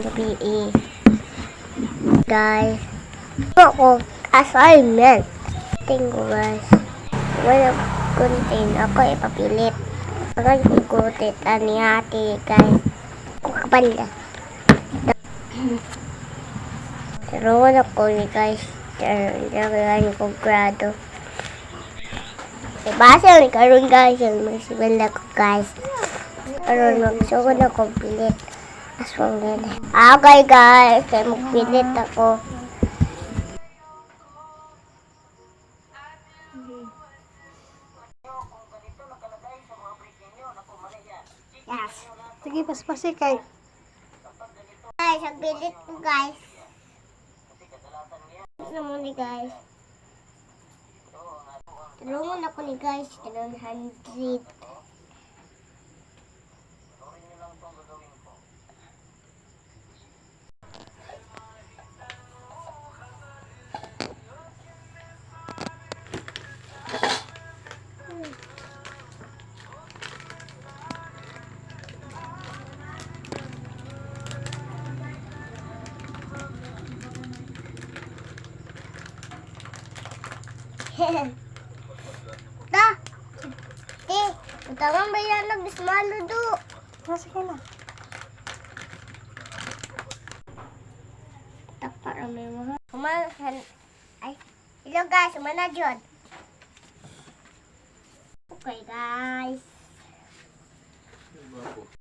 gabi eh. Guys, ako assignment. Tingko guys. Wala contain ako ipapilit. Pagay ko kutit ani ate guys. Kapal na. Pero wala ko ni guys. Daragan ko grado. Basa ni karon guys. Magsibal ko guys. Karon magsuko na complete. Aswang nila. Okay guys. Kaya magpilit ako. Yes. Sige, paspasi kay. Guys, nagpilit ko guys. Ano mo ni guys? Tulungan ako ni guys. 300. Ta! Utama ba yan na bismalo do? Sige na. Takpa ramay mo. Kumahan. Ay, hello guys, mana jud? Okay guys.